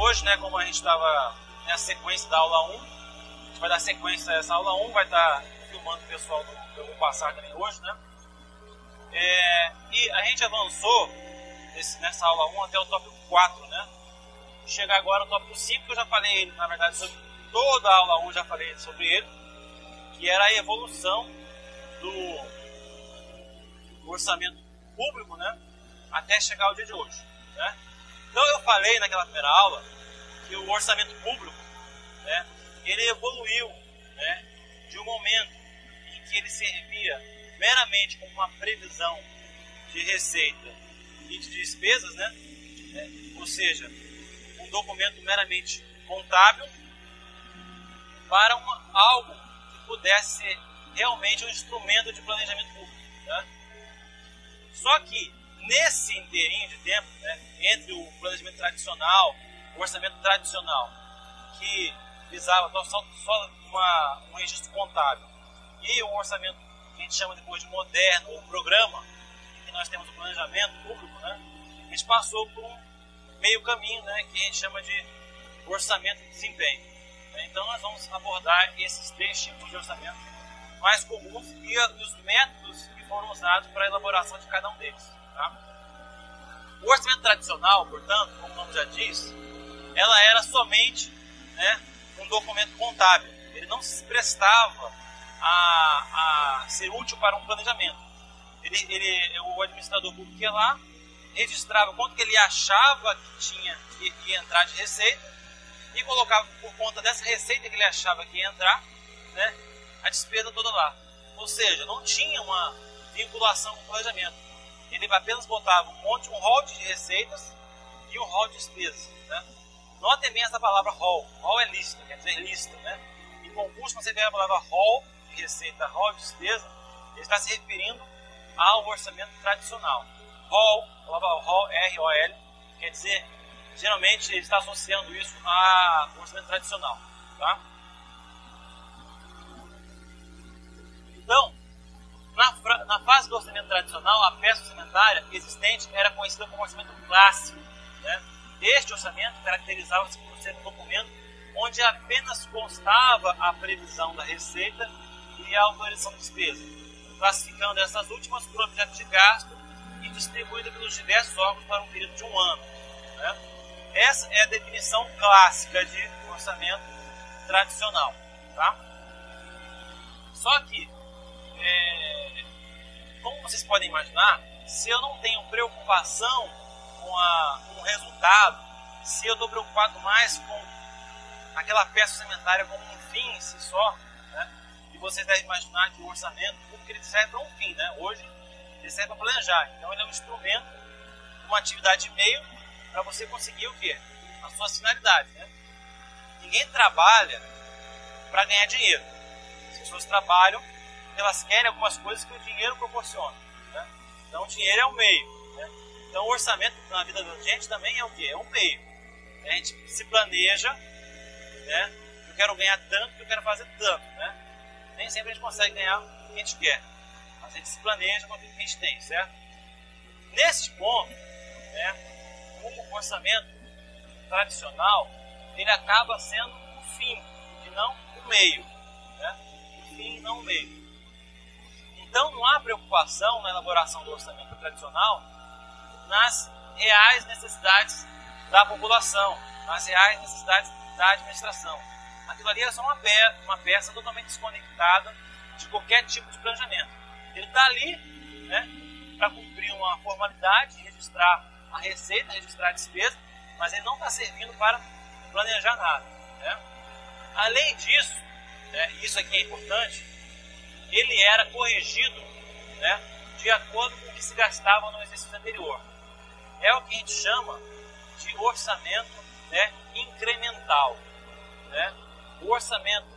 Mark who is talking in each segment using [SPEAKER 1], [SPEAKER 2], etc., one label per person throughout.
[SPEAKER 1] Hoje, né, como a gente estava na sequência da aula 1, a gente vai dar sequência a essa aula 1, vai estar filmando o pessoal do vou passar também hoje, né? E a gente avançou nessa aula 1 até o tópico 4, né? Chega agora no tópico 5, que eu já falei, na verdade, sobre toda a aula 1, já falei sobre ele, que era a evolução do orçamento público, né, até chegar ao dia de hoje, né? Então eu falei naquela primeira aula que o orçamento público, né, ele evoluiu, né, de um momento em que ele servia meramente como uma previsão de receita e de despesas, né, ou seja, um documento meramente contábil, para algo que pudesse ser realmente um instrumento de planejamento público, né? Só que nesse inteirinho de tempo, né, entre o planejamento tradicional, o orçamento tradicional, que visava só um registro contábil, e o orçamento que a gente chama depois de moderno, ou programa, em que nós temos o planejamento público, né, a gente passou por um meio caminho, né, que a gente chama de orçamento de desempenho. Então nós vamos abordar esses 3 tipos de orçamento mais comuns e os métodos que foram usados para a elaboração de cada um deles. Tá? O orçamento tradicional, portanto, como o nome já diz, ela era somente, né, um documento contábil. Ele não se prestava a ser útil para um planejamento. O administrador público ia lá, registrava quanto que ele achava que ia entrar de receita e colocava por conta dessa receita que ele achava que ia entrar, né, a despesa toda lá. Ou seja, não tinha uma vinculação com o planejamento. Ele apenas botava um rol de receitas e um rol de despesas, né? Notem bem essa palavra rol. Rol é lista, quer dizer lista, né? Em concurso, quando você vê a palavra rol de receita, rol de despesa, ele está se referindo ao orçamento tradicional. Rol, a palavra rol, R-O-L, quer dizer, geralmente ele está associando isso ao orçamento tradicional, tá? Então, na fase do orçamento tradicional, a peça orçamentária existente era conhecida como orçamento clássico, né? Este orçamento caracterizava-se por ser um documento onde apenas constava a previsão da receita e a autorização de despesa, classificando essas últimas por objeto de gasto e distribuída pelos diversos órgãos para um período de um ano, né? Essa é a definição clássica de orçamento tradicional, tá? Só que, como vocês podem imaginar, se eu não tenho preocupação com o resultado, se eu estou preocupado mais com aquela peça orçamentária como um fim em si só, né? E vocês devem imaginar que o orçamento público ele serve para um fim, né? Hoje ele serve para planejar, então ele é um instrumento, uma atividade de meio para você conseguir o quê? As suas finalidades, né? Ninguém trabalha para ganhar dinheiro. As pessoas trabalham porque elas querem algumas coisas que o dinheiro proporciona, né? Então o dinheiro é um meio, né? Então o orçamento na vida da gente também é o quê? É um meio. A gente se planeja, né? Eu quero ganhar tanto, que eu quero fazer tanto, né? Nem sempre a gente consegue ganhar o que a gente quer, mas a gente se planeja com aquilo que a gente tem, certo? Nesse ponto, né, o orçamento tradicional ele acaba sendo o fim e não o meio, né? O fim e não o meio. Então não há preocupação na elaboração do orçamento tradicional nas reais necessidades da população, nas reais necessidades da administração. Aquilo ali é só uma peça totalmente desconectada de qualquer tipo de planejamento. Ele está ali, né, para cumprir uma formalidade, registrar a receita, registrar a despesa, mas ele não está servindo para planejar nada, né? Além disso, né, isso aqui é importante, ele era corrigido, né, de acordo com o que se gastava no exercício anterior. É o que a gente chama de orçamento, né, incremental, né? O orçamento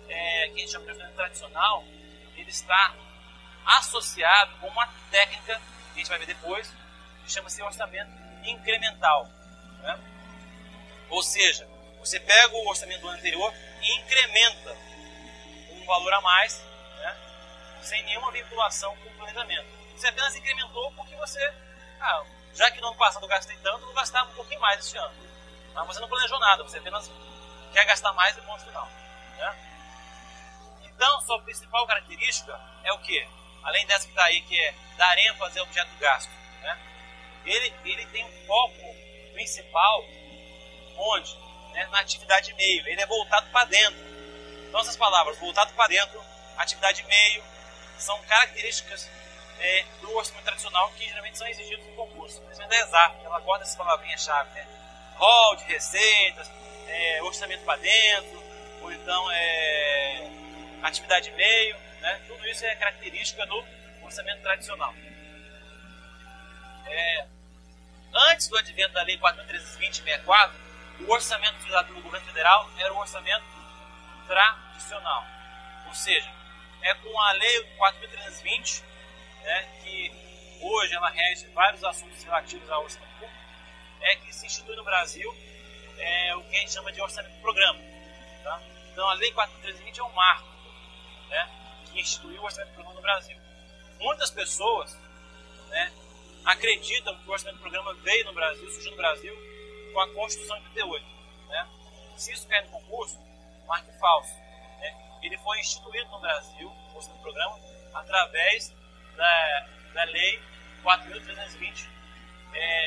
[SPEAKER 1] que a gente chama de orçamento tradicional, ele está associado com uma técnica que a gente vai ver depois, que chama-se orçamento incremental, né? Ou seja, você pega o orçamento do ano anterior e incrementa um valor a mais, né, sem nenhuma vinculação com o planejamento. Você apenas incrementou porque você, já que no ano passado eu gastei tanto, eu vou gastar um pouquinho mais esse ano. Mas você não planejou nada, você apenas quer gastar mais e ponto final. Né? Então, sua principal característica é o quê? Além dessa que está aí, que é dar ênfase ao objeto do gasto. Né? Ele tem um foco principal onde? Né? Na atividade meio. Ele é voltado para dentro. Então, essas palavras, voltado para dentro, atividade meio, são características do orçamento tradicional que geralmente são exigidos no concurso. Principalmente da ESAF, ela gosta dessas palavrinhas-chave. Né? Rol de receitas, orçamento para dentro, ou então atividade meio. Né? Tudo isso é característica do orçamento tradicional. Antes do advento da Lei 4.320/64, o orçamento utilizado pelo governo federal era o orçamento tradicional. Ou seja, é com a Lei 4.320, né, que hoje ela rege vários assuntos relativos ao orçamento público, que se institui no Brasil o que a gente chama de orçamento programa. Tá? Então a Lei 4.320 é um marco, né, que instituiu o orçamento programa no Brasil. Muitas pessoas, né, acreditam que o orçamento programa veio no Brasil, surgiu no Brasil com a Constituição de 88. Né? Se isso cai no concurso, marque falso. Né? Ele foi instituído no Brasil, o orçamento programa, através da Lei 4.320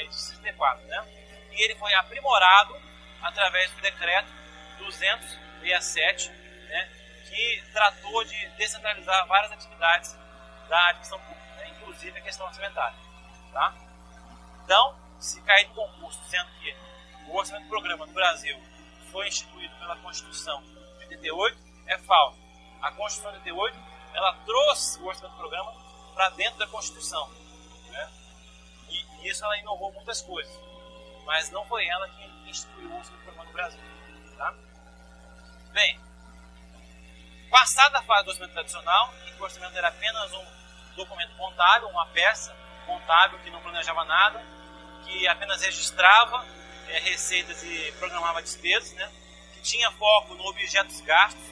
[SPEAKER 1] de 64. Né? E ele foi aprimorado através do decreto 267, né, que tratou de descentralizar várias atividades da administração pública, né, inclusive a questão orçamentária. Tá? Então, se cair no concurso dizendo que o orçamento programa no Brasil foi instituído pela Constituição de 88, é falso. A Constituição de 88, ela trouxe o orçamento programa para dentro da Constituição. Né? E isso ela inovou muitas coisas. Mas não foi ela que instituiu o orçamento programa no Brasil. Tá? Bem, passada a fase do orçamento tradicional, em que o orçamento era apenas um documento contábil, uma peça contábil que não planejava nada, que apenas registrava receitas e programava despesas, né? Que tinha foco no objeto dos gastos.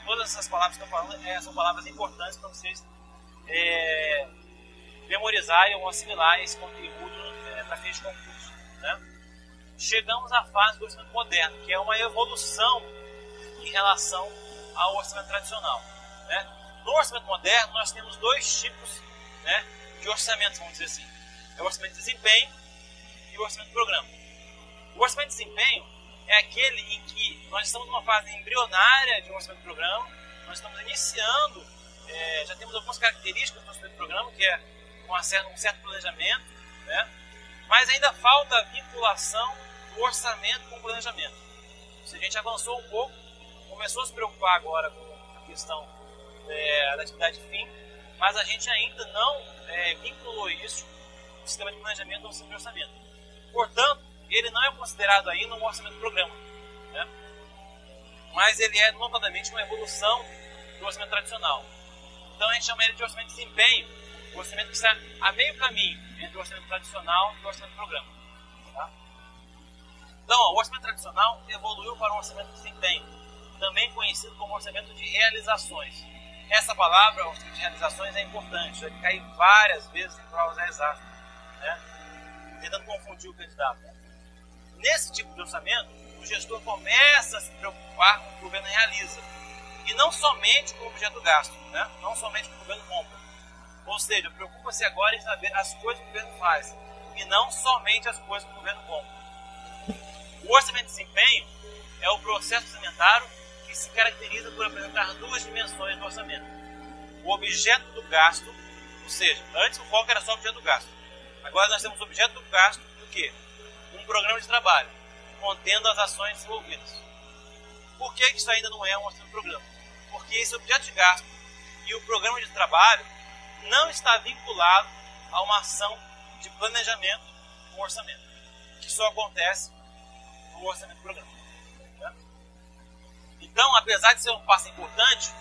[SPEAKER 1] Todas essas palavras que eu estou falando são palavras importantes para vocês memorizarem ou assimilar esse conteúdo para fins de concurso. Né? Chegamos à fase do orçamento moderno, que é uma evolução em relação ao orçamento tradicional. Né? No orçamento moderno, nós temos dois tipos, né, de orçamentos, vamos dizer assim. É o orçamento de desempenho e o orçamento de programa. O orçamento de desempenho é aquele em que nós estamos numa fase embrionária de um orçamento de programa, nós estamos iniciando, já temos algumas características do orçamento de programa, que é um certo planejamento, né? Mas ainda falta a vinculação do orçamento com o planejamento. Se a gente avançou um pouco, começou a se preocupar agora com a questão da atividade fim, mas a gente ainda não vinculou isso no sistema de planejamento ou no sistema de orçamento. Portanto, ele não é considerado ainda um orçamento de programa. Né? Mas ele é, notadamente, uma evolução do orçamento tradicional. Então, a gente chama ele de orçamento de desempenho, o orçamento que está a meio caminho entre o orçamento tradicional e o orçamento de programa. Tá? Então, o orçamento tradicional evoluiu para o orçamento de desempenho, também conhecido como orçamento de realizações. Essa palavra, orçamento de realizações, é importante, já que cai várias vezes em provas da ESAF, né? Tentando confundir o candidato. Nesse tipo de orçamento, o gestor começa a se preocupar com o que o governo realiza, e não somente com o objeto do gasto, né? Não somente com o que o governo compra. Ou seja, preocupa-se agora em saber as coisas que o governo faz, e não somente as coisas que o governo compra. O orçamento de desempenho é o processo orçamentário que se caracteriza por apresentar duas dimensões do orçamento. O objeto do gasto, ou seja, antes o foco era só o objeto do gasto. Agora nós temos o objeto do gasto do quê? Um programa de trabalho, contendo as ações desenvolvidas. Por que isso ainda não é um orçamento de programa? Porque esse objeto de gasto e o programa de trabalho não está vinculado a uma ação de planejamento com orçamento, que só acontece no orçamento de programa. Tá? Então, apesar de ser um passo importante,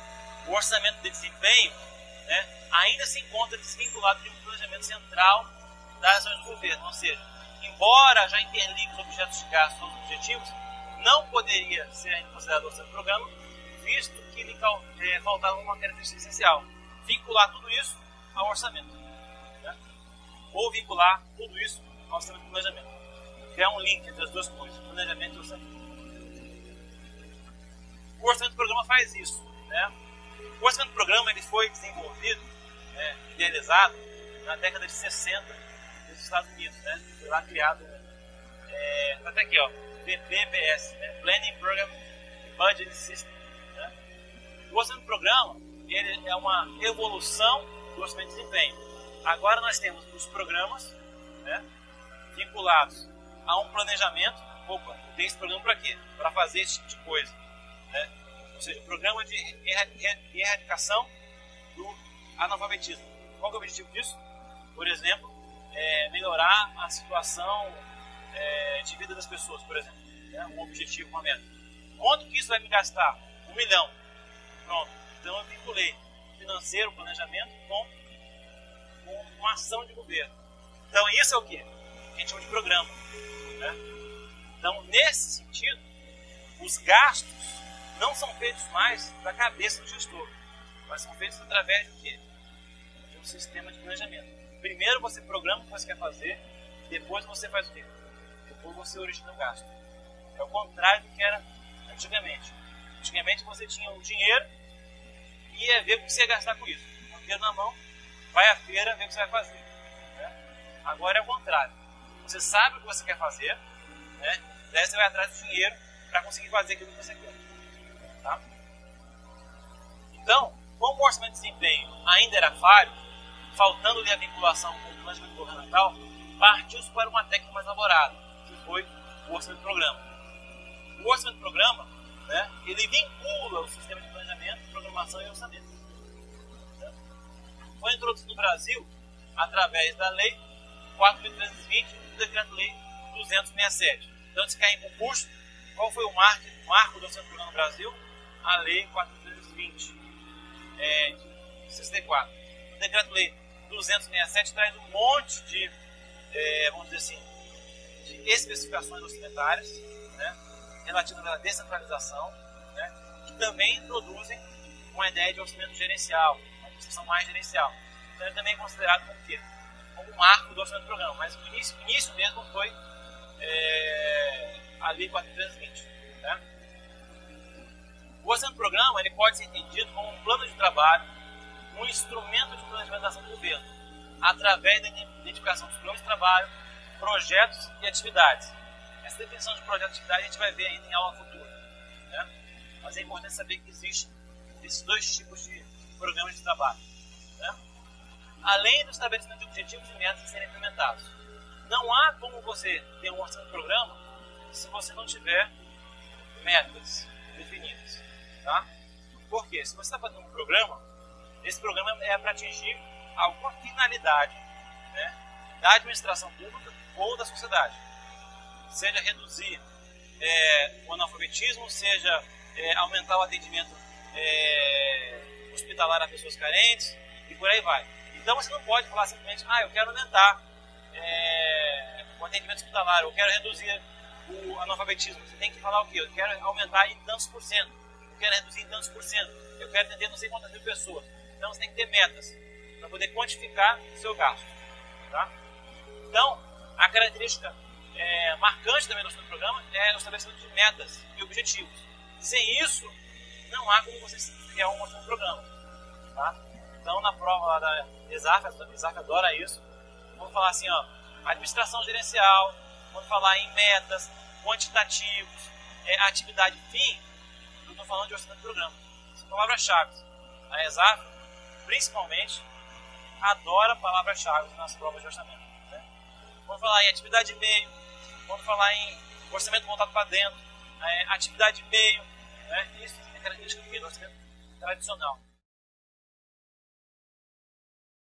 [SPEAKER 1] o orçamento de desempenho, né, ainda se encontra desvinculado de um planejamento central das ações do governo. Ou seja, embora já interligue os objetos de gasto aos objetivos, não poderia ser ainda considerado orçamento de programa, visto que lhe faltava uma característica essencial: vincular tudo isso ao orçamento. Né? Ou vincular tudo isso ao orçamento de planejamento. criar um link entre as duas coisas, planejamento e orçamento. O orçamento do programa faz isso, né? O orçamento do programa ele foi desenvolvido, né, idealizado na década de 60 nos Estados Unidos, né? Foi lá criado, até aqui, ó, PPBS, né? Planning Program Budget System, né? O orçamento do programa ele é uma evolução do orçamento de desempenho. Agora nós temos os programas, né, vinculados a um planejamento. Opa, eu tenho esse programa para quê? Para fazer esse tipo de coisa, né? Ou seja, o programa de erradicação do analfabetismo. Qual é o objetivo disso? Por exemplo, melhorar a situação de vida das pessoas, por exemplo, né? Um objetivo, uma meta. Quanto que isso vai me gastar? 1 milhão. Pronto. Então eu vinculei financeiro, planejamento com uma ação de governo. Então isso é o que? A gente chama de programa, né? Então nesse sentido, os gastos não são feitos mais da cabeça do gestor, mas são feitos através do quê? De um sistema de planejamento. Primeiro você programa o que você quer fazer, depois você faz o quê? Depois você origina o gasto. É o contrário do que era antigamente. Antigamente você tinha o dinheiro e ia ver o que você ia gastar com isso. Com o dinheiro na mão, vai à feira ver o que você vai fazer, né? Agora é o contrário. Você sabe o que você quer fazer, né? Daí você vai atrás do dinheiro para conseguir fazer aquilo que você quer. Tá? Então, como o orçamento de desempenho ainda era falho, faltando-lhe a vinculação com o planejamento governamental, partiu-se para uma técnica mais elaborada, que foi o orçamento de programa. O orçamento de programa, né, ele vincula o sistema de planejamento, programação e orçamento. Né? Foi introduzido no Brasil através da Lei 4.320 e do Decreto-Lei 267. Então, se cair em concurso, qual foi o marco do orçamento de programa no Brasil? A Lei 4.320 de 64. O Decreto-Lei 267 traz um monte de, vamos dizer assim, de especificações orçamentárias, né, relativas à descentralização, né, que também introduzem uma ideia de orçamento gerencial, uma administração mais gerencial. Então ele também é considerado como o quê? Como um marco do orçamento do programa, mas o início mesmo foi a Lei 4.320. Né? O orçamento do programa ele pode ser entendido como um plano de trabalho, um instrumento de planejamento da ação do governo, através da identificação dos planos de trabalho, projetos e atividades. Essa definição de projeto e atividade a gente vai ver ainda em aula futura, né? Mas é importante saber que existem esses dois tipos de programas de trabalho, né? Além do estabelecimento de objetivos e metas a serem implementados. Não há como você ter um orçamento de programa se você não tiver metas definidas, tá? Por quê? Se você está fazendo um programa, esse programa é para atingir alguma finalidade, né, da administração pública ou da sociedade. Seja reduzir o analfabetismo, seja aumentar o atendimento hospitalar a pessoas carentes e por aí vai. Então você não pode falar simplesmente, eu quero aumentar o atendimento hospitalar, eu quero reduzir o analfabetismo. Você tem que falar o quê? Eu quero aumentar em tantos por cento, eu quero reduzir em tantos por cento, eu quero atender não sei quantas mil pessoas. Então você tem que ter metas para poder quantificar o seu gasto. Tá? Então, a característica marcante também do nosso programa é o estabelecimento de metas e objetivos. Sem isso, não há como você criar um nosso programa. Tá? Então, na prova lá da ESAF, a ESAF adora isso, vamos falar assim, administração gerencial, vamos falar em metas, quantitativos, atividade fim, eu estou falando de orçamento do programa. São palavras-chave. A ESAF, principalmente, adora palavras-chave nas provas de orçamento. Né? Vamos falar em atividade de meio, vamos falar em orçamento voltado para dentro, atividade de meio, né? Isso é característica do orçamento tradicional.